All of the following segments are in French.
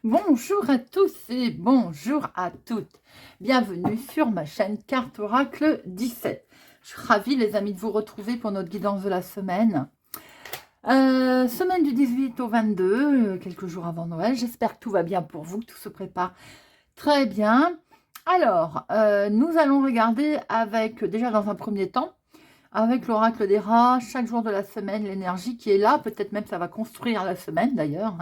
Bonjour à tous et bonjour à toutes. Bienvenue sur ma chaîne Carte Oracle 17. Je suis ravie les amis de vous retrouver pour notre guidance de la semaine. Semaine du 18 au 22, quelques jours avant Noël. J'espère que tout va bien pour vous, que tout se prépare très bien. Alors, nous allons regarder avec, déjà dans un premier temps, avec l'oracle des rats, chaque jour de la semaine, l'énergie qui est là, peut-être même ça va construire la semaine d'ailleurs.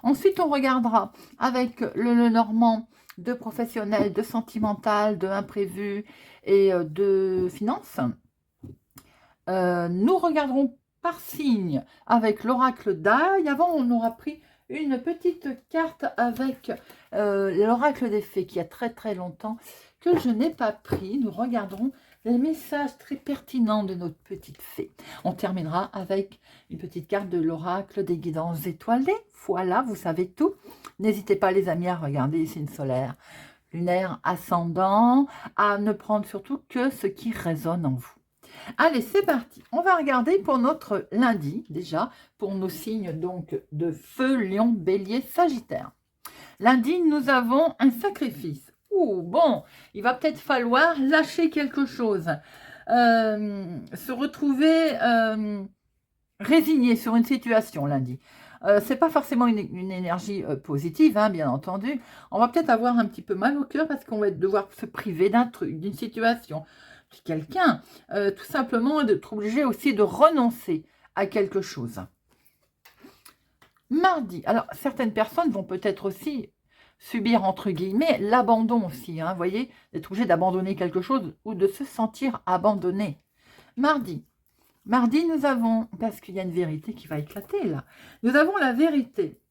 Ensuite, on regardera avec le normand de professionnel, de sentimental, de imprévu et de finance. Nous regarderons par signe avec l'oracle d'Aïe. Avant, on aura pris une petite carte avec l'oracle des fées qui a très longtemps que je n'ai pas pris. Nous regarderons les messages très pertinents de notre petite fée. On terminera avec une petite carte de l'oracle des guidances étoilées. Voilà, vous savez tout. N'hésitez pas les amis à regarder les signes solaires, lunaire, ascendant, à ne prendre surtout que ce qui résonne en vous. Allez, c'est parti. On va regarder pour notre lundi, déjà, pour nos signes donc de feu, lion, bélier, sagittaire. Lundi, nous avons un sacrifice. Ouh, bon, il va peut-être falloir lâcher quelque chose. Se retrouver résigné sur une situation lundi. C'est pas forcément une énergie positive, bien entendu. On va peut-être avoir un petit peu mal au cœur parce qu'on va devoir se priver d'un truc, d'une situation, quelqu'un, tout simplement être obligé aussi de renoncer à quelque chose. Mardi, alors certaines personnes vont peut-être aussi subir entre guillemets l'abandon aussi, vous voyez, d'être obligé d'abandonner quelque chose ou de se sentir abandonné. Mardi, nous avons, parce qu'il y a une vérité qui va éclater là, nous avons la vérité.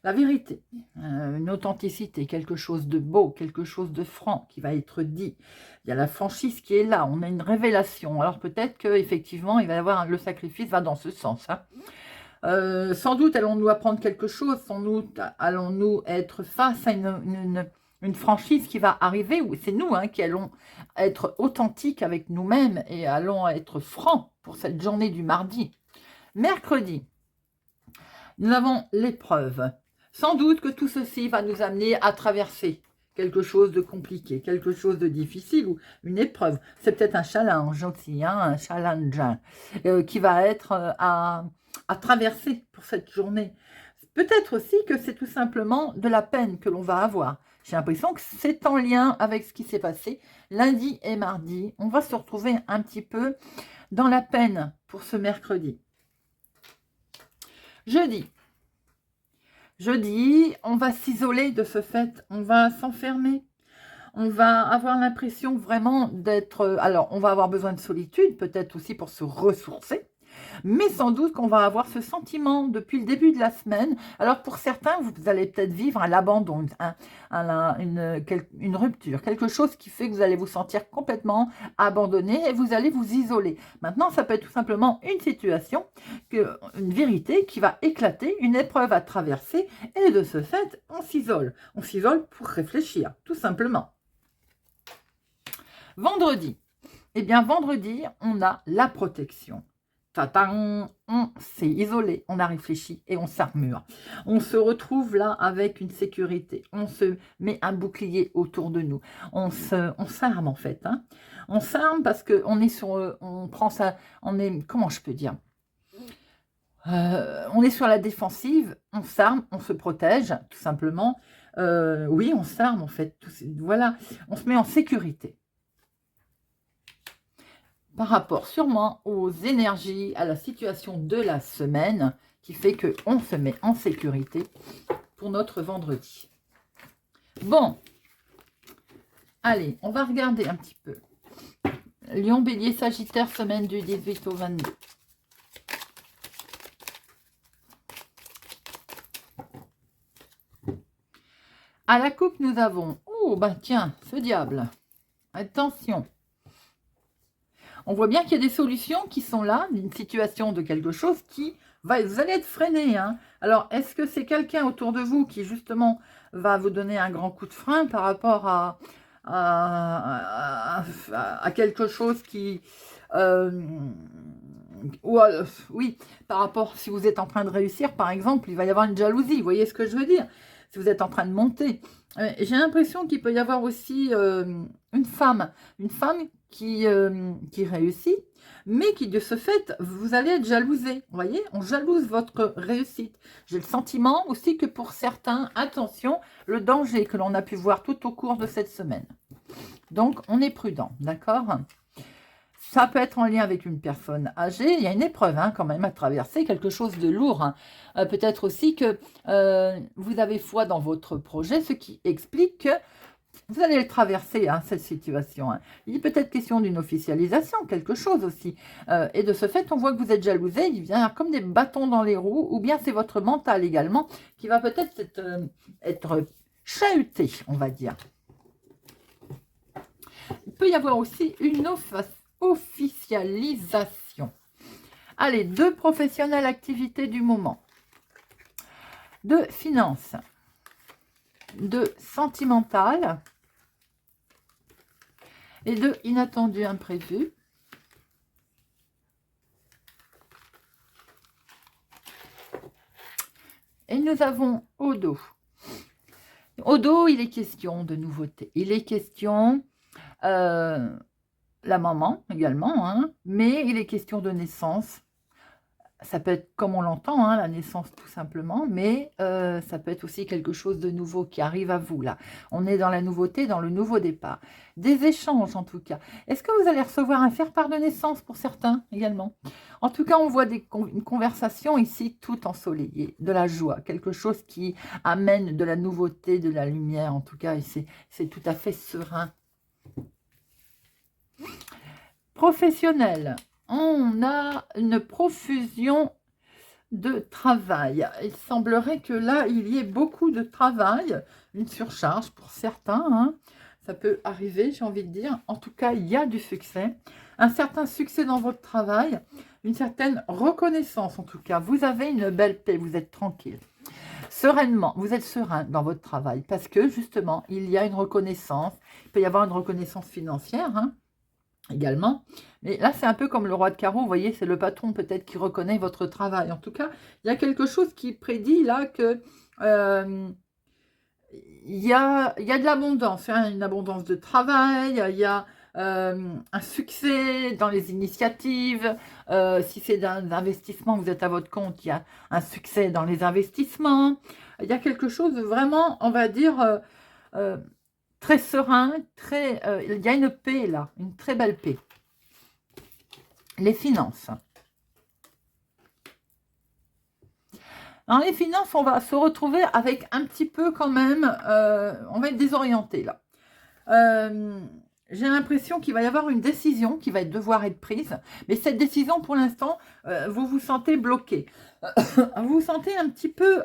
La vérité, une authenticité, quelque chose de beau, quelque chose de franc qui va être dit. Il y a la franchise qui est là, on a une révélation. Alors peut-être qu'effectivement, il va y avoir le sacrifice va dans ce sens. Sans doute allons-nous apprendre quelque chose, sans doute allons-nous être face à une franchise qui va arriver, où c'est nous qui allons être authentiques avec nous-mêmes et allons être francs pour cette journée du mardi. Mercredi, nous avons l'épreuve. Sans doute que tout ceci va nous amener à traverser quelque chose de compliqué, quelque chose de difficile ou une épreuve. C'est peut-être un challenge aussi, un challenge qui va être à traverser pour cette journée. Peut-être aussi que c'est tout simplement de la peine que l'on va avoir. J'ai l'impression que c'est en lien avec ce qui s'est passé lundi et mardi. On va se retrouver un petit peu dans la peine pour ce mercredi. Jeudi, on va s'isoler de ce fait, on va s'enfermer, on va avoir l'impression vraiment d'être... Alors, on va avoir besoin de solitude, peut-être aussi pour se ressourcer, mais sans doute qu'on va avoir ce sentiment depuis le début de la semaine. Alors, pour certains, vous allez peut-être vivre un abandon, une rupture, quelque chose qui fait que vous allez vous sentir complètement abandonné et vous allez vous isoler. Maintenant, ça peut être tout simplement une situation, une vérité qui va éclater, une épreuve à traverser, et de ce fait, on s'isole. On s'isole pour réfléchir, tout simplement. Vendredi. Eh bien, vendredi, on a la protection. On s'est isolé, on a réfléchi et on s'armure. On se retrouve là avec une sécurité. On se met un bouclier autour de nous. On s'arme en fait. On s'arme parce qu'on est sur... On prend ça... On est... Comment je peux dire on est sur la défensive, on s'arme, on se protège, tout simplement. Oui, on s'arme en fait. Voilà, on se met en sécurité. Par rapport sûrement aux énergies, à la situation de la semaine, qui fait qu'on se met en sécurité pour notre vendredi. Bon, allez, on va regarder un petit peu. Lion, Bélier, Sagittaire, semaine du 18 au 22. À la coupe, nous avons... Oh, bah tiens, ce diable. Attention. On voit bien qu'il y a des solutions qui sont là, d'une situation de quelque chose qui va... Vous allez être freiné. Alors, est-ce que c'est quelqu'un autour de vous qui, justement, va vous donner un grand coup de frein par rapport à quelque chose qui... oui, par rapport, si vous êtes en train de réussir, par exemple, il va y avoir une jalousie. Vous voyez ce que je veux dire? si vous êtes en train de monter. J'ai l'impression qu'il peut y avoir aussi une femme qui réussit, mais qui de ce fait, vous allez être jalousé. Vous voyez, on jalouse votre réussite. J'ai le sentiment aussi que pour certains, attention, le danger que l'on a pu voir tout au cours de cette semaine. Donc, on est prudent, d'accord ? Ça peut être en lien avec une personne âgée. Il y a une épreuve quand même à traverser, quelque chose de lourd. Peut-être aussi que vous avez foi dans votre projet, ce qui explique que vous allez le traverser, cette situation. Il est peut-être question d'une officialisation, quelque chose aussi. Et de ce fait, on voit que vous êtes jalousé. Il vient comme des bâtons dans les roues, ou bien c'est votre mental également qui va peut-être être chahuté, on va dire. Il peut y avoir aussi une officialisation. Allez, 2 professionnelles activités du moment. 2 finances. 2 sentimentales. Et 2 inattendus imprévus. Et nous avons au dos. Au dos, il est question de nouveauté. Il est question la maman également, mais il est question de naissance. Ça peut être comme on l'entend, la naissance tout simplement, mais ça peut être aussi quelque chose de nouveau qui arrive à vous là. On est dans la nouveauté, dans le nouveau départ. Des échanges en tout cas. Est-ce que vous allez recevoir un faire-part de naissance pour certains également? En tout cas, on voit une conversation ici tout ensoleillée, de la joie, quelque chose qui amène de la nouveauté, de la lumière en tout cas, et c'est tout à fait serein. Professionnel. On a une profusion de travail. Il semblerait que là, il y ait beaucoup de travail, une surcharge pour certains. Ça peut arriver, j'ai envie de dire. En tout cas, il y a du succès. Un certain succès dans votre travail, une certaine reconnaissance en tout cas. Vous avez une belle paix, vous êtes tranquille. Sereinement, vous êtes serein dans votre travail parce que justement, il y a une reconnaissance. Il peut y avoir une reconnaissance financière, également. Mais là, c'est un peu comme le roi de carreau, vous voyez, c'est le patron peut-être qui reconnaît votre travail. En tout cas, il y a quelque chose qui prédit là que il y a de l'abondance, une abondance de travail, il y a un succès dans les initiatives. Si c'est d'un investissement, vous êtes à votre compte, il y a un succès dans les investissements. Il y a quelque chose de vraiment, on va dire, très serein, il y a une paix là, une très belle paix. Les finances. Dans les finances, on va se retrouver avec un petit peu quand même, on va être désorienté là. J'ai l'impression qu'il va y avoir une décision qui va devoir être prise, mais cette décision, pour l'instant, vous vous sentez bloqué. Vous vous sentez un petit peu...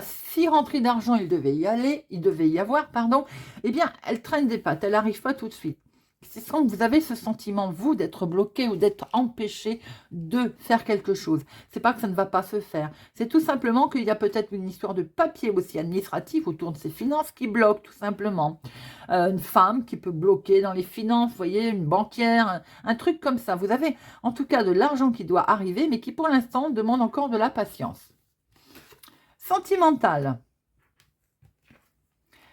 si rentrée d'argent, il devait y avoir, eh bien, elle traîne des pattes, elle n'arrive pas tout de suite. C'est quand vous avez ce sentiment, vous, d'être bloqué ou d'être empêché de faire quelque chose. C'est pas que ça ne va pas se faire. C'est tout simplement qu'il y a peut-être une histoire de papier aussi administratif autour de ces finances qui bloque, tout simplement. Une femme qui peut bloquer dans les finances, vous voyez, une banquière, un truc comme ça. Vous avez en tout cas de l'argent qui doit arriver, mais qui pour l'instant demande encore de la patience. Sentimental.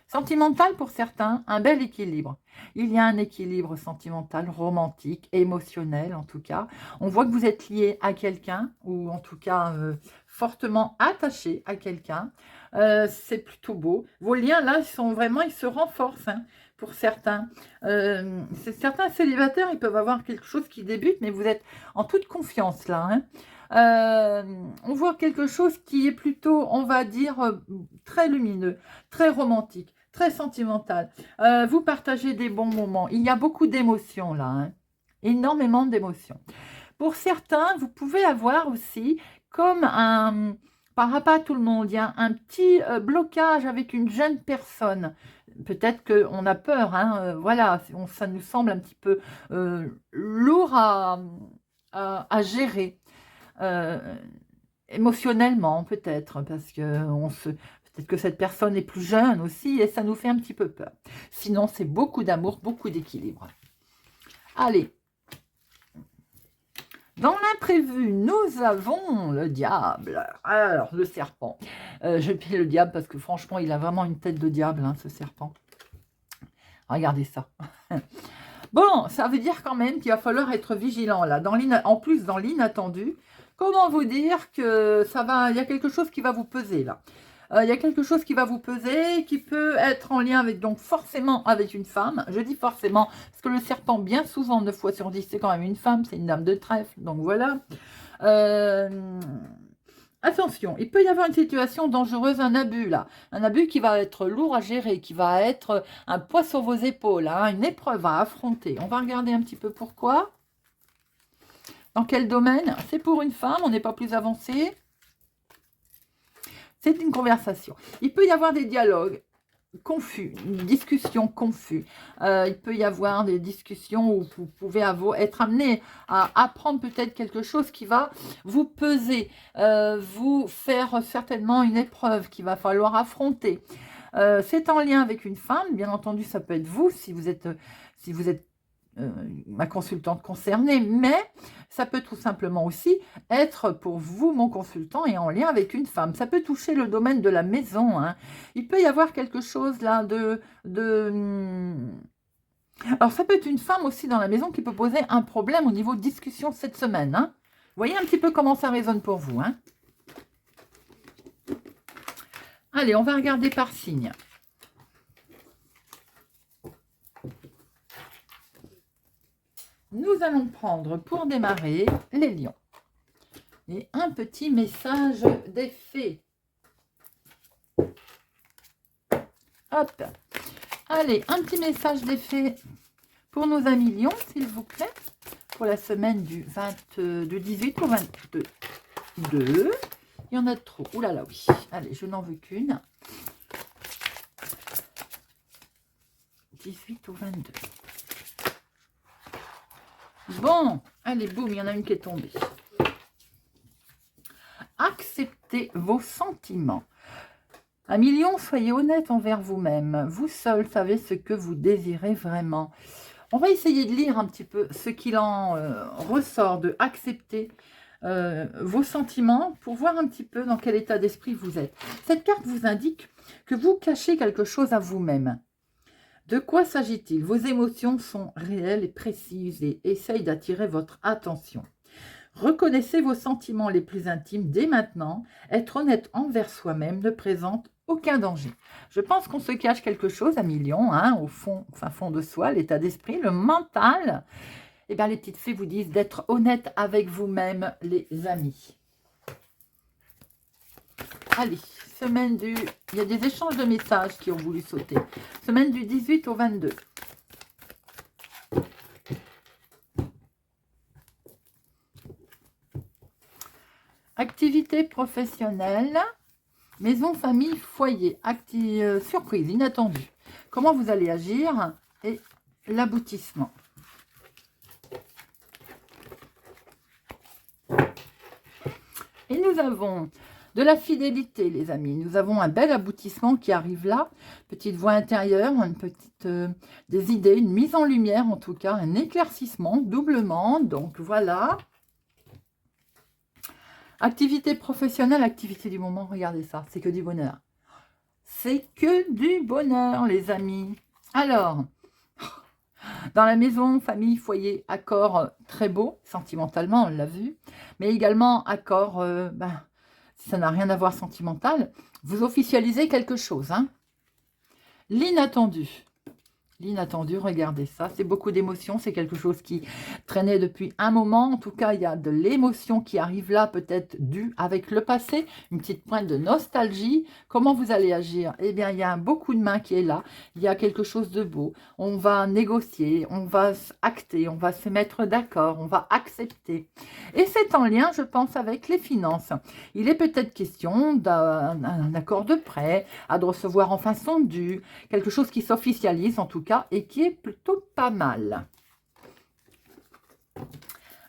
Sentimental pour certains, un bel équilibre. Il y a un équilibre sentimental, romantique, émotionnel en tout cas. On voit que vous êtes lié à quelqu'un, ou en tout cas fortement attaché à quelqu'un. C'est plutôt beau. Vos liens là, ils se renforcent pour certains. Certains célibataires, ils peuvent avoir quelque chose qui débute, mais vous êtes en toute confiance là. On voit quelque chose qui est plutôt, on va dire, très lumineux, très romantique, très sentimental. Vous partagez des bons moments. Il y a beaucoup d'émotions là, énormément d'émotions. Pour certains, vous pouvez avoir aussi comme par rapport à tout le monde, il y a un petit blocage avec une jeune personne. Peut-être qu'on a peur, voilà, ça nous semble un petit peu lourd à gérer. Émotionnellement peut-être, parce que peut-être que cette personne est plus jeune aussi, et ça nous fait un petit peu peur. Sinon, c'est beaucoup d'amour, beaucoup d'équilibre. Allez, Dans l'imprévu, nous avons le diable. Alors, le serpent. Je prie le diable parce que franchement, il a vraiment une tête de diable, hein, ce serpent. Regardez ça. Bon, ça veut dire quand même qu'il va falloir être vigilant là. En plus, dans l'inattendu, comment vous dire que ça va, il y a quelque chose qui va vous peser là. Il y a quelque chose qui va vous peser, qui peut être en lien avec, donc forcément avec une femme. Je dis forcément, parce que le serpent, bien souvent, 9 fois sur 10, c'est quand même une femme, c'est une dame de trèfle, donc voilà. Attention, il peut y avoir une situation dangereuse, un abus là. Un abus qui va être lourd à gérer, qui va être un poids sur vos épaules, hein, une épreuve à affronter. On va regarder un petit peu pourquoi. Dans quel domaine? C'est pour une femme, on n'est pas plus avancé. C'est une conversation. Il peut y avoir des dialogues confus, une discussion confus. Il peut y avoir des discussions où vous pouvez être amené à apprendre peut-être quelque chose qui va vous peser, vous faire certainement une épreuve qu'il va falloir affronter. C'est en lien avec une femme, bien entendu, ça peut être vous si vous êtes ma consultante concernée, mais ça peut tout simplement aussi être pour vous, mon consultant, et en lien avec une femme. Ça peut toucher le domaine de la maison, hein. Il peut y avoir quelque chose là Alors, ça peut être une femme aussi dans la maison qui peut poser un problème au niveau de discussion cette semaine, hein. Vous voyez un petit peu comment ça résonne pour vous, hein. Allez, on va regarder par signe. Nous allons prendre pour démarrer les lions. Et un petit message des fées. Hop. Allez, un petit message des fées pour nos amis lions, s'il vous plaît. Pour la semaine du 18 au 22. Il y en a trop. Ouh là là, oui. Allez, je n'en veux qu'une. 18 au 22. Bon, allez, boum, il y en a une qui est tombée. Acceptez vos sentiments. Amis lions, soyez honnête envers vous-même. Vous seul savez ce que vous désirez vraiment. On va essayer de lire un petit peu ce qu'il en ressort de accepter vos sentiments pour voir un petit peu dans quel état d'esprit vous êtes. Cette carte vous indique que vous cachez quelque chose à vous-même. De quoi s'agit-il? Vos émotions sont réelles et précises et essayent d'attirer votre attention. Reconnaissez vos sentiments les plus intimes dès maintenant. Être honnête envers soi-même ne présente aucun danger. Je pense qu'on se cache quelque chose, amis lions, hein, au fond de soi, l'état d'esprit, le mental. Eh bien, les petites fées vous disent d'être honnête avec vous-même, les amis. Allez, semaine du... Il y a des échanges de messages qui ont voulu sauter. Semaine du 18 au 22. Activité professionnelle, maison, famille, foyer, surprise, inattendue. Comment vous allez agir et l'aboutissement. Et nous avons de la fidélité, les amis. Nous avons un bel aboutissement qui arrive là. Petite voix intérieure, des idées, une mise en lumière en tout cas, un éclaircissement, doublement. Donc voilà. Activité professionnelle, activité du moment, regardez ça, c'est que du bonheur. C'est que du bonheur, les amis. Alors, dans la maison, famille, foyer, accord très beau, sentimentalement, on l'a vu, mais également accord, ça n'a rien à voir sentimental, vous officialisez quelque chose, hein. L'inattendu. L'inattendu, regardez ça, c'est beaucoup d'émotions, c'est quelque chose qui traînait depuis un moment. En tout cas, il y a de l'émotion qui arrive là, peut-être due avec le passé, une petite pointe de nostalgie. Comment vous allez agir? Eh bien, il y a un beau coup de main qui est là, il y a quelque chose de beau. On va négocier, on va acter, on va se mettre d'accord, on va accepter. Et c'est en lien, je pense, avec les finances. Il est peut-être question d'un accord de prêt, de recevoir enfin son dû, quelque chose qui s'officialise en tout cas, et qui est plutôt pas mal.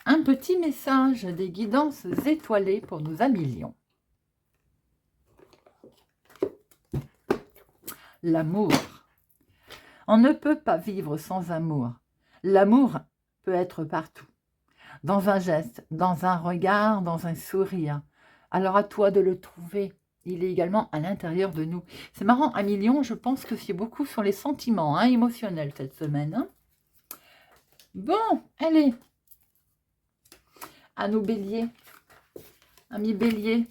Un petit message des guidances étoilées pour nos amis lions. L'amour. On ne peut pas vivre sans amour. L'amour peut être partout. dans un geste, dans un regard, dans un sourire. Alors à toi de le trouver. Il est également à l'intérieur de nous. C'est marrant, un million, je pense que c'est beaucoup sur les sentiments émotionnels cette semaine. Bon, allez. À nos béliers. Amis béliers.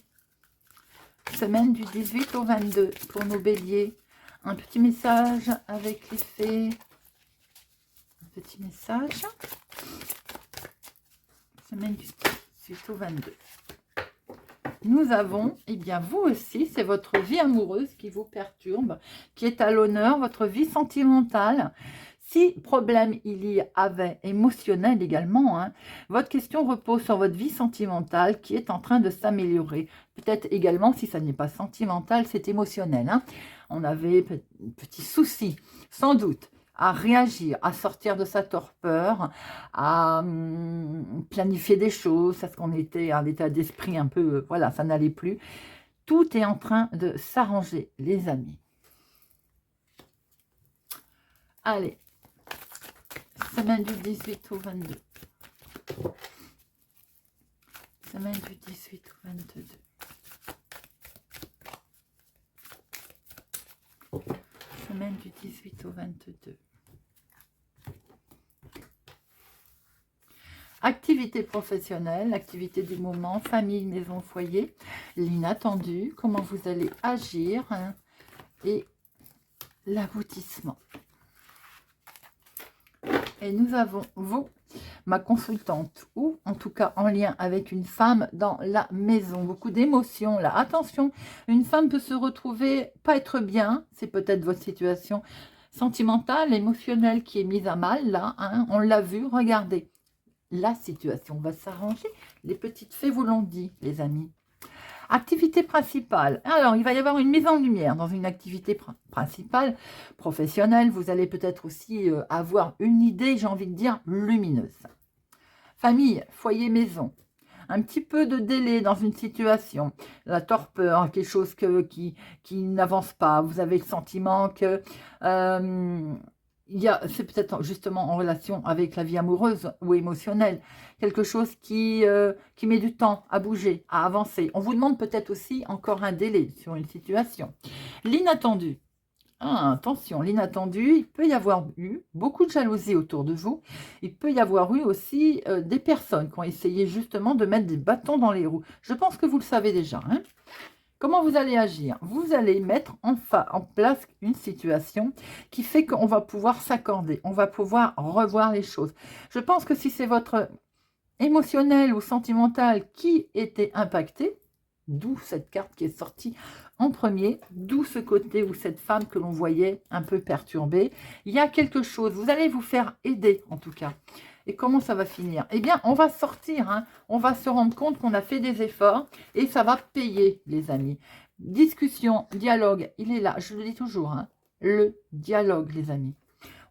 Semaine du 18 au 22 pour nos béliers. Un petit message avec les fées. Un petit message. Semaine du 18 au 22. Nous avons, eh bien vous aussi, c'est votre vie amoureuse qui vous perturbe, qui est à l'honneur, votre vie sentimentale. Si problème il y avait émotionnel également, votre question repose sur votre vie sentimentale qui est en train de s'améliorer. Peut-être également, si ça n'est pas sentimental, c'est émotionnel. On avait petit souci, sans doute, à réagir, à sortir de sa torpeur, à planifier des choses, parce qu'on était à l'état d'esprit un peu, voilà, ça n'allait plus. Tout est en train de s'arranger, les amis. Allez, semaine du 18 au 22. Semaine du 18 au 22. Semaine du 18 au 22. Activité professionnelle, activité du moment, famille, maison, foyer, l'inattendu, comment vous allez agir et l'aboutissement. Et nous avons, vous, ma consultante, ou en tout cas en lien avec une femme dans la maison. Beaucoup d'émotions là. Attention, une femme peut se retrouver pas être bien, c'est peut-être votre situation sentimentale, émotionnelle qui est mise à mal là. On l'a vu, regardez. La situation va s'arranger. Les petites fées vous l'ont dit, les amis. Activité principale. Alors, il va y avoir une mise en lumière dans une activité principale, professionnelle. Vous allez peut-être aussi avoir une idée, j'ai envie de dire, lumineuse. Famille, foyer, maison. Un petit peu de délai dans une situation. La torpeur, quelque chose qui n'avance pas. Vous avez le sentiment que... c'est peut-être justement en relation avec la vie amoureuse ou émotionnelle, quelque chose qui met du temps à bouger, à avancer. On vous demande peut-être aussi encore un délai sur une situation. L'inattendu. Attention, l'inattendu, il peut y avoir eu beaucoup de jalousie autour de vous. Il peut y avoir eu aussi des personnes qui ont essayé justement de mettre des bâtons dans les roues. Je pense que vous le savez déjà, Comment vous allez agir? Vous allez mettre en place une situation qui fait qu'on va pouvoir s'accorder, on va pouvoir revoir les choses. Je pense que si c'est votre émotionnel ou sentimental qui était impacté, d'où cette carte qui est sortie en premier, d'où ce côté où cette femme que l'on voyait un peu perturbée, il y a quelque chose, vous allez vous faire aider en tout cas. Et comment ça va finir? Eh bien, on va sortir, on va se rendre compte qu'on a fait des efforts et ça va payer, les amis. Discussion, dialogue, il est là, je le dis toujours, le dialogue, les amis.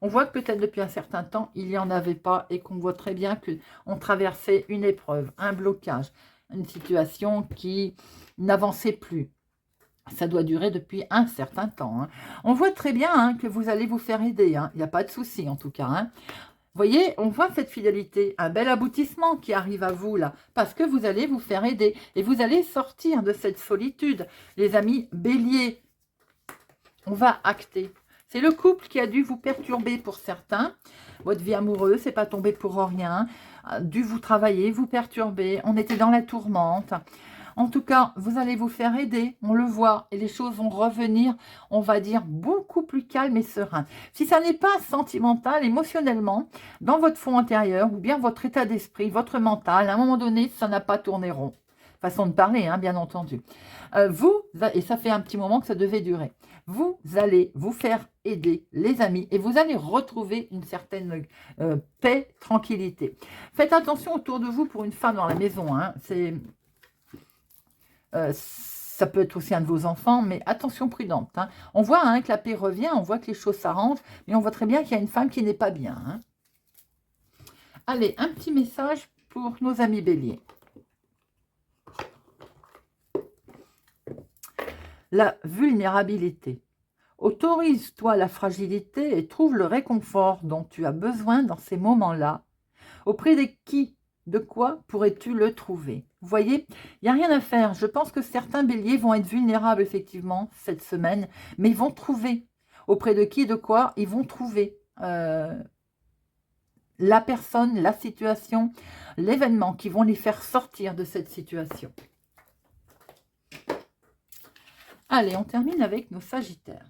On voit que peut-être depuis un certain temps, il n'y en avait pas et qu'on voit très bien qu'on traversait une épreuve, un blocage, une situation qui n'avançait plus. Ça doit durer depuis un certain temps. On voit très bien que vous allez vous faire aider. Il n'y a pas de souci en tout cas. Vous voyez, on voit cette fidélité, un bel aboutissement qui arrive à vous là, parce que vous allez vous faire aider et vous allez sortir de cette solitude. Les amis béliers, on va acter. C'est le couple qui a dû vous perturber pour certains. Votre vie amoureuse, c'est pas tombé pour rien. A dû vous travailler, vous perturber. On était dans la tourmente. En tout cas, vous allez vous faire aider, on le voit, et les choses vont revenir, on va dire, beaucoup plus calme et serein. Si ça n'est pas sentimental, émotionnellement, dans votre fond intérieur, ou bien votre état d'esprit, votre mental, à un moment donné, ça n'a pas tourné rond. Façon de parler, bien entendu. Et ça fait un petit moment que ça devait durer, vous allez vous faire aider, les amis, et vous allez retrouver une certaine paix, tranquillité. Faites attention autour de vous pour une femme dans la maison, c'est... ça peut être aussi un de vos enfants, mais attention prudente. On voit que la paix revient, on voit que les choses s'arrangent, mais on voit très bien qu'il y a une femme qui n'est pas bien. Allez, un petit message pour nos amis béliers. La vulnérabilité. Autorise-toi la fragilité et trouve le réconfort dont tu as besoin dans ces moments-là. Auprès de qui de quoi pourrais-tu le trouver? Vous voyez, il n'y a rien à faire. Je pense que certains béliers vont être vulnérables, effectivement, cette semaine, mais ils vont trouver. Auprès de qui, de quoi? Ils vont trouver la personne, la situation, l'événement qui vont les faire sortir de cette situation. Allez, on termine avec nos Sagittaires.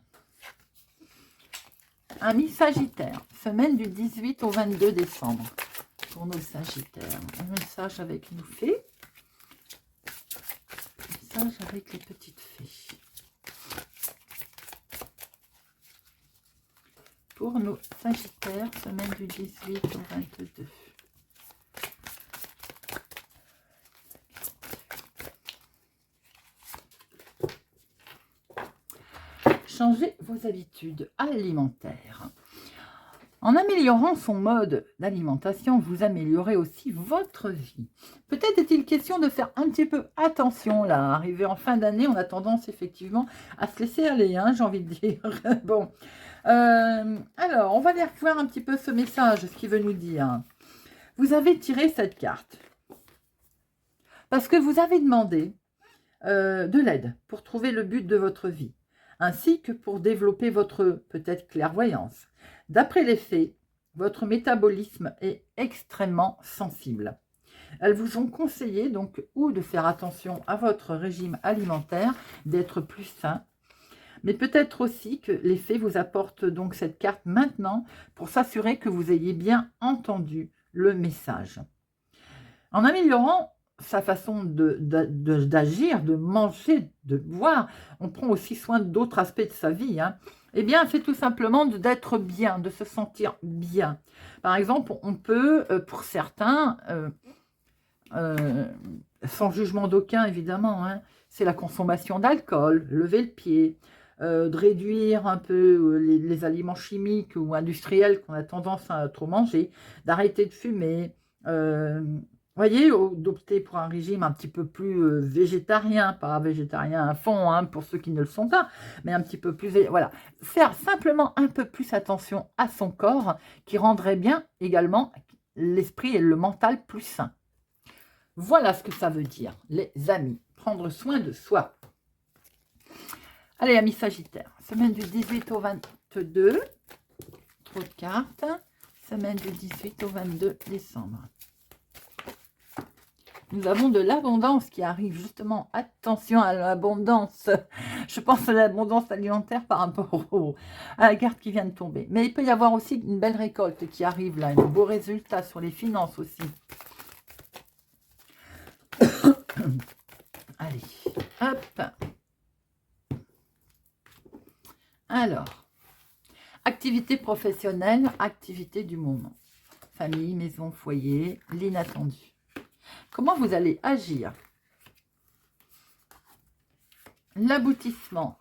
Amis Sagittaires, semaine du 18 au 22 décembre. Pour nos Sagittaires, un message avec une fée. Un message avec les petites fées. Pour nos Sagittaires, semaine du 18 au 22. Changez vos habitudes alimentaires. En améliorant son mode d'alimentation, vous améliorez aussi votre vie. Peut-être est-il question de faire un petit peu attention, là. Arrivé en fin d'année, on a tendance effectivement à se laisser aller, hein, j'ai envie de dire. Bon, alors, on va aller voir un petit peu ce message, ce qu'il veut nous dire. Vous avez tiré cette carte parce que vous avez demandé de l'aide pour trouver le but de votre vie, ainsi que pour développer votre peut-être clairvoyance. D'après les faits, votre métabolisme est extrêmement sensible. Elles vous ont conseillé donc ou de faire attention à votre régime alimentaire, d'être plus sain, mais peut-être aussi que les faits vous apportent donc cette carte maintenant pour s'assurer que vous ayez bien entendu le message. En améliorant sa façon d'agir, de manger, de boire, on prend aussi soin d'autres aspects de sa vie, hein. Eh bien, c'est tout simplement d'être bien, de se sentir bien. Par exemple, on peut, pour certains, sans jugement d'aucun évidemment, hein, c'est la consommation d'alcool, lever le pied, de réduire un peu les aliments chimiques ou industriels qu'on a tendance à trop manger, d'arrêter de fumer, voyez, d'opter pour un régime un petit peu plus végétarien, pas végétarien à fond, hein, pour ceux qui ne le sont pas, mais un petit peu plus, voilà. Faire simplement un peu plus attention à son corps, qui rendrait bien également l'esprit et le mental plus sains. Voilà ce que ça veut dire, les amis, prendre soin de soi. Allez, amis Sagittaires, semaine du 18 au 22, trop de cartes, semaine du 18 au 22 décembre. Nous avons de l'abondance qui arrive, justement. Attention à l'abondance. Je pense à l'abondance alimentaire par rapport à la carte qui vient de tomber. Mais il peut y avoir aussi une belle récolte qui arrive là, un beau résultat sur les finances aussi. Allez, hop. Alors, activité professionnelle, activité du moment. Famille, maison, foyer, l'inattendu. Comment vous allez agir? L'aboutissement.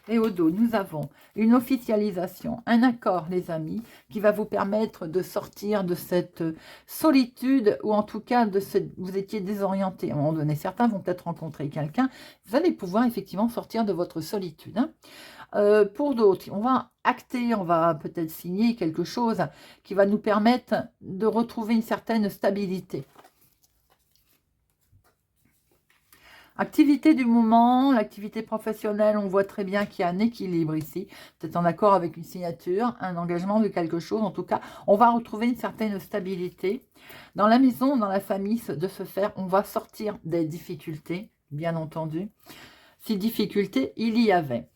Et au dos, nous avons une officialisation, un accord, les amis, qui va vous permettre de sortir de cette solitude, ou en tout cas, vous étiez désorienté. À un moment donné, certains vont peut-être rencontrer quelqu'un. Vous allez pouvoir effectivement sortir de votre solitude, hein. Pour d'autres, on va acter, on va peut-être signer quelque chose qui va nous permettre de retrouver une certaine stabilité. Activité du moment, l'activité professionnelle, on voit très bien qu'il y a un équilibre ici, peut-être en accord avec une signature, un engagement de quelque chose. En tout cas, on va retrouver une certaine stabilité. Dans la maison, dans la famille, de ce faire, on va sortir des difficultés, bien entendu. Si difficultés, il y avait.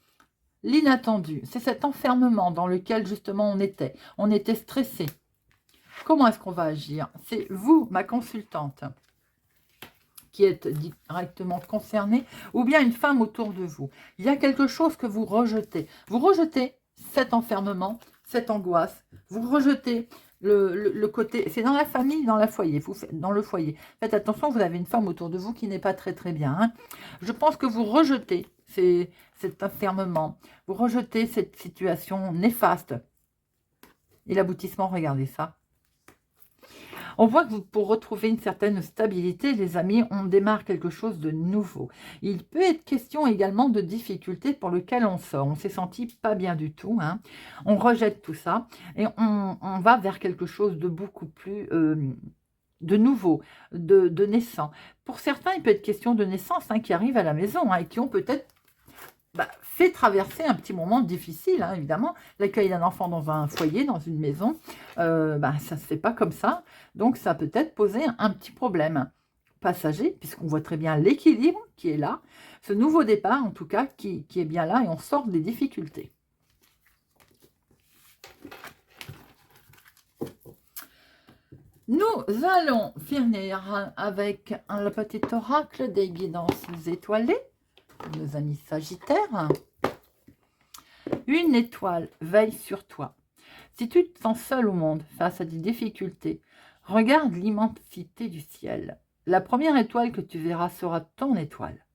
L'inattendu, c'est cet enfermement dans lequel justement on était. On était stressé. Comment est-ce qu'on va agir? C'est vous, ma consultante, qui êtes directement concerné, ou bien une femme autour de vous. Il y a quelque chose que vous rejetez. Vous rejetez cet enfermement, cette angoisse. Vous rejetez le côté... C'est dans la famille, dans le foyer. Vous faites, dans le foyer. Faites attention, vous avez une femme autour de vous qui n'est pas très très bien, hein. Je pense que vous rejetez cet enfermement. Vous rejetez cette situation néfaste. Et l'aboutissement, regardez ça. On voit que pour retrouver une certaine stabilité, les amis, on démarre quelque chose de nouveau. Il peut être question également de difficultés pour lesquelles on sort. On s'est senti pas bien du tout, hein. On rejette tout ça et on va vers quelque chose de beaucoup plus de nouveau, de naissant. Pour certains, il peut être question de naissance qui arrivent à la maison et qui ont peut-être fait traverser un petit moment difficile, évidemment. L'accueil d'un enfant dans un foyer, dans une maison, ça ne se fait pas comme ça. Donc, ça peut être poser un petit problème passager, puisqu'on voit très bien l'équilibre qui est là. Ce nouveau départ, en tout cas, qui est bien là et on sort des difficultés. Nous allons finir avec le petit oracle des guidances étoilées, nos amis Sagittaires. Une étoile veille sur toi. Si tu te sens seul au monde face à des difficultés, regarde l'immensité du ciel. La première étoile que tu verras sera ton étoile,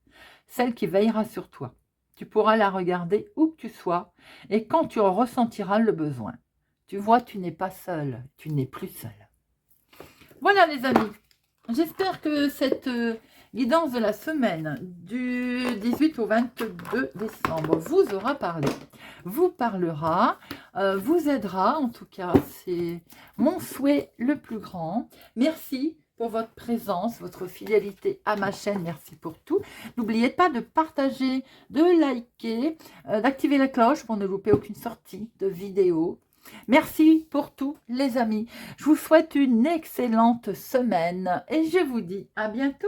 celle qui veillera sur toi. Tu pourras la regarder où que tu sois et quand tu en ressentiras le besoin. Tu vois, tu n'es pas seul, tu n'es plus seul. Voilà les amis, j'espère que cette guidance de la semaine du 18 au 22 décembre vous aura parlé, vous parlera, vous aidera. En tout cas, c'est mon souhait le plus grand. Merci pour votre présence, votre fidélité à ma chaîne. Merci pour tout. N'oubliez pas de partager, de liker, d'activer la cloche pour ne louper aucune sortie de vidéo. Merci pour tout les amis. Je vous souhaite une excellente semaine et je vous dis à bientôt.